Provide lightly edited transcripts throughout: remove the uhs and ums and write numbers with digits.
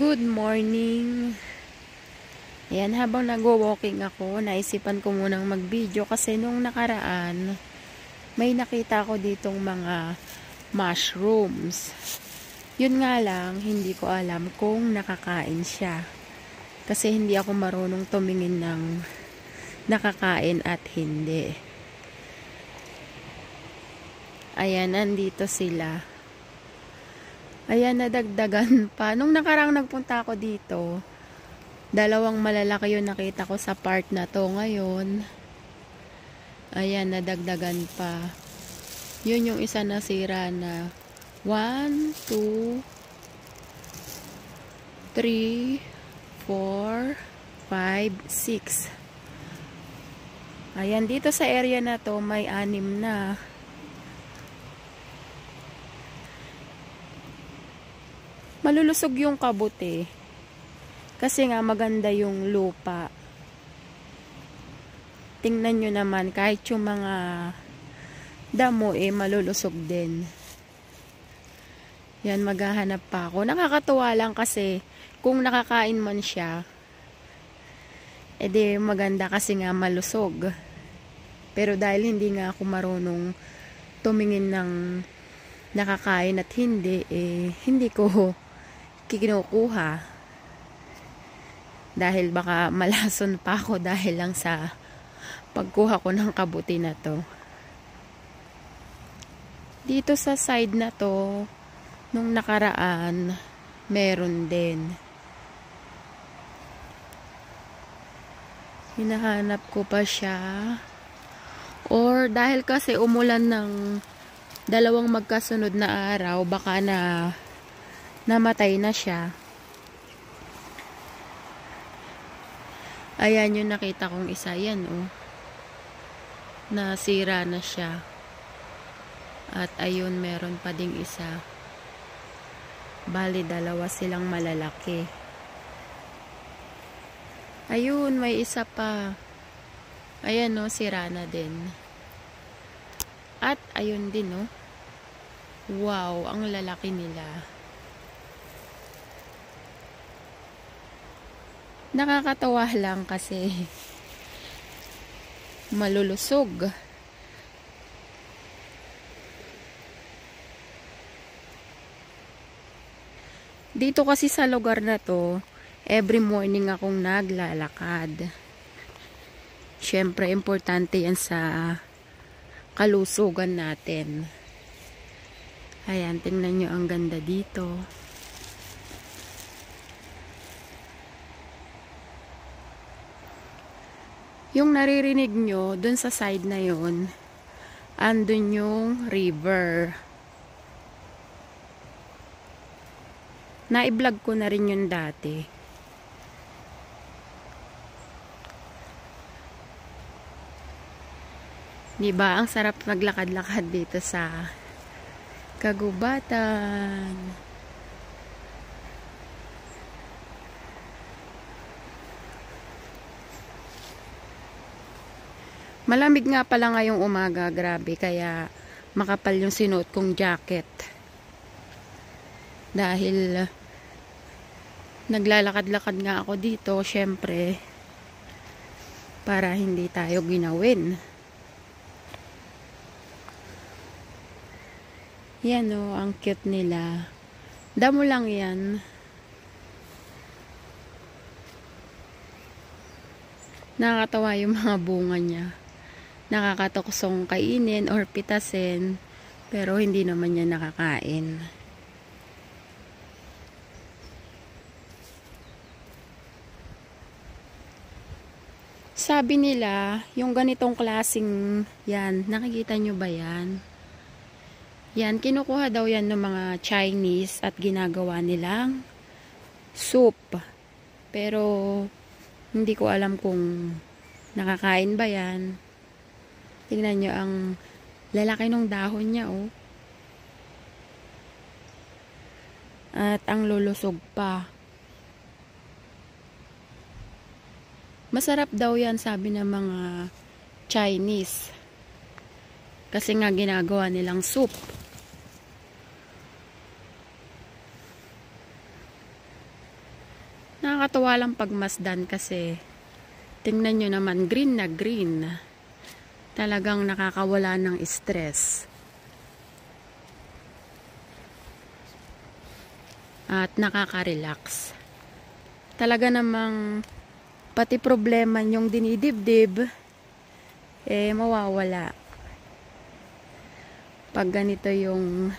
Good morning. Ayan, habang nagwo-walking ako, naisipan ko munang mag-video kasi nung nakaraan, may nakita ko ditong mga mushrooms. Yun nga lang, hindi ko alam kung nakakain siya. Kasi hindi ako marunong tumingin ng nakakain at hindi. Ayan, nandito sila. Ayan, nadagdagan pa. Nung nakarang nagpunta ako dito, dalawang malalaki yung nakita ko sa part na to. Ngayon, ayan, nadagdagan pa. Yun yung isa nasira na 1, 2, 3, 4, 5, 6. Ayan, dito sa area na to, may 6 na. Malulusog yung kabuti. Kasi nga maganda yung lupa. Tingnan nyo naman, kahit yung mga damo malulusog din. Yan, maghahanap pa ako. Nakakatuwa lang kasi kung nakakain man siya, edi maganda kasi nga malusog. Pero dahil hindi nga ako marunong tumingin ng nakakain at hindi, hindi ko kinukuha. Dahil baka malason pa ako dahil lang sa pagkuha ko ng kabuti na to. Dito sa side na to, nung nakaraan, meron din. Hinahanap ko pa siya. Or dahil kasi umulan ng 2 magkasunod na araw, baka namatay na siya. Ayan yung nakita kong isa. Yan, oh. Nasira na siya. At ayun, meron pa ding isa. Bali, 2 silang malalaki. Ayun, may isa pa. Ayan, no, sira na din. At ayun din, no. Wow, ang lalaki nila. Nakakatawa lang kasi malulusog. Dito kasi sa lugar na to, every morning akong naglalakad. Siyempre, importante yan sa kalusugan natin. Ayan, tingnan nyo ang ganda dito. Yung naririnig nyo, dun sa side na yon, andun yung river. Na-vlog ko na rin yun dati. Diba? Ang sarap maglakad-lakad dito sa kagubatan. Malamig nga pala ngayong umaga, grabe, kaya makapal yung sinuot kong jacket. Dahil naglalakad-lakad nga ako dito, syempre, para hindi tayo ginawin. Yan, oh, ang cute nila. Damo lang yan. Nakakatawa yung mga bunga niya. Nakakatuksong kainin or pitasin, pero hindi naman niya nakakain. Sabi nila, yung ganitong klaseng yan, nakikita nyo ba yan? Yan, kinukuha daw yan ng mga Chinese at ginagawa nilang soup. Pero hindi ko alam kung nakakain ba yan. Tingnan nyo ang lalaki ng dahon niya, oh. At ang lulusog pa. Masarap daw yan, sabi ng mga Chinese. Kasi nga ginagawa nilang soup. Nakakatuwa lang pagmasdan kasi tingnan nyo naman, green na green. Talagang nakakawala ng stress. At nakaka-relax. Talaga namang pati problema yung dinidibdib, mawawala. Pag ganito yung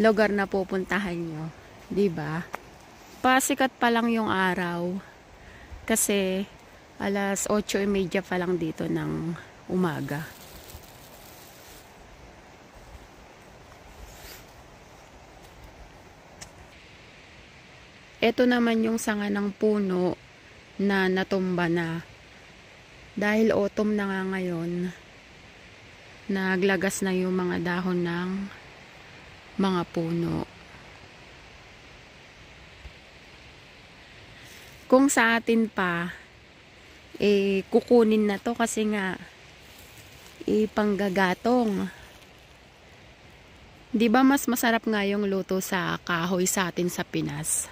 lugar na pupuntahan nyo. Diba? Pasikat pa lang yung araw. Kasi alas 8:30 pa lang dito ng umaga. Ito naman yung sanga ng puno na natumba na. Dahil autumn na nga ngayon, naglagas na yung mga dahon ng mga puno. Kung sa atin pa, kukunin na to kasi nga, panggagatong. Di ba mas masarap nga yung luto sa kahoy sa atin sa Pinas?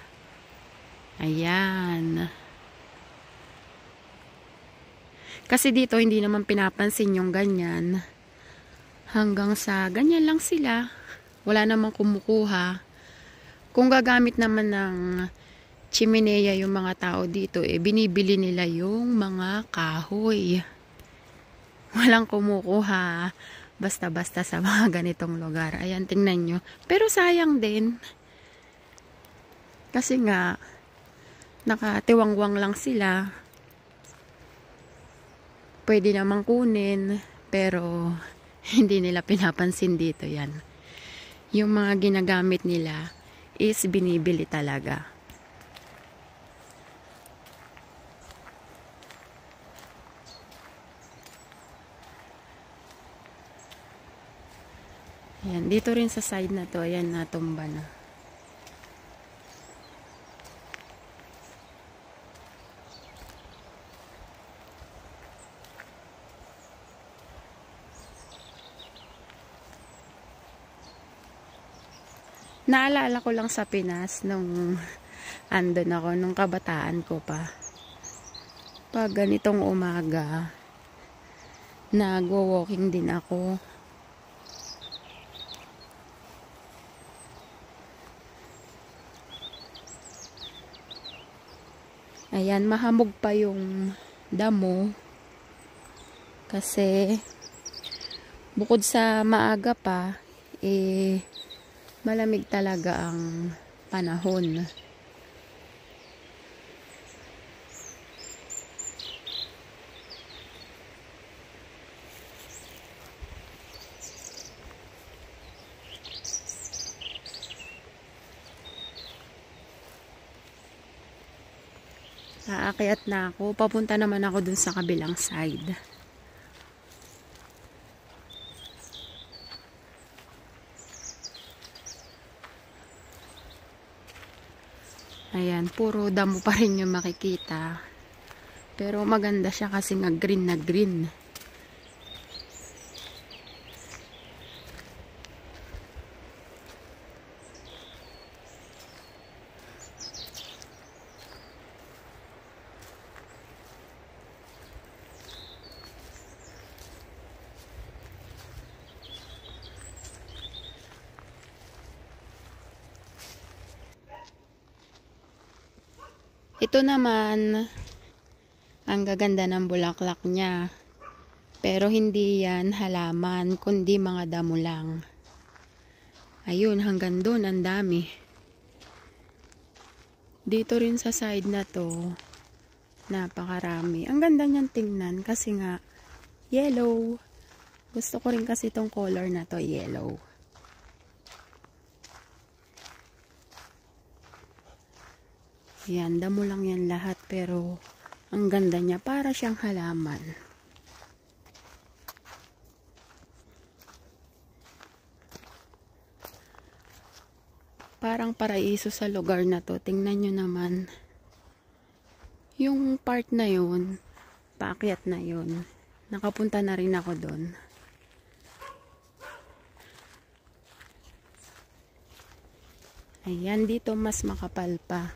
Ayan. Kasi dito hindi naman pinapansin yung ganyan. Hanggang sa ganyan lang sila. Wala namang kumukuha. Kung gagamit naman ng chimenea yung mga tao dito, binibili nila yung mga kahoy. Walang kumukuha basta-basta sa mga ganitong lugar. Ayan, tingnan nyo. Pero sayang din. Kasi nga, nakatiwangwang lang sila. Pwede namang kunin, pero hindi nila pinapansin dito yan. Yung mga ginagamit nila is binibili talaga. Ayan, dito rin sa side na to, ayan, natumba na. Naalala ko lang sa Pinas nung andun ako, nung kabataan ko pa. Pag ganitong umaga, nagwo-walking din ako. Ayan, mahamog pa yung damo. Kasi, bukod sa maaga pa, malamig talaga ang panahon. Aakyat na ako. Papunta naman ako dun sa kabilang side. Ayan, puro damo pa rin yung makikita. Pero maganda siya kasi nga green na green. Ito naman, ang gaganda ng bulaklak niya. Pero hindi yan halaman, kundi mga damo lang. Ayun, hanggang doon, ang dami. Dito rin sa side na to, napakarami. Ang ganda niyan tingnan kasi nga, yellow. Gusto ko rin kasi itong color na to, yellow. Yan, damo lang yan lahat pero ang ganda niya, para siyang halaman. Parang paraiso sa lugar na to. Tingnan nyo naman. Yung part na yun, paakyat na yun. Nakapunta na rin ako doon. Ayan, dito mas makapal pa.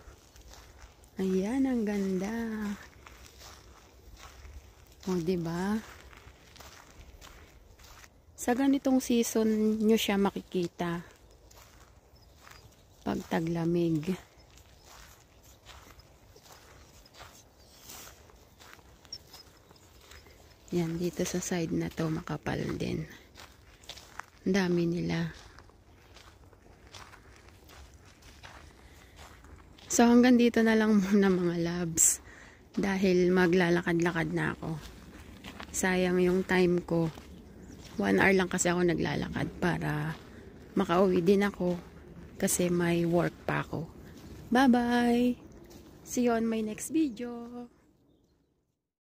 Ayan, ang ganda. O, diba? Sa ganitong season nyo siya makikita. Pag taglamig. Yan, dito sa side na to makapal din. Ang dami nila. So hanggang dito na lang muna mga loves. Dahil maglalakad-lakad na ako. Sayang yung time ko. 1 hour lang kasi ako naglalakad para makauwi din ako. Kasi may work pa ako. Bye-bye! See you on my next video.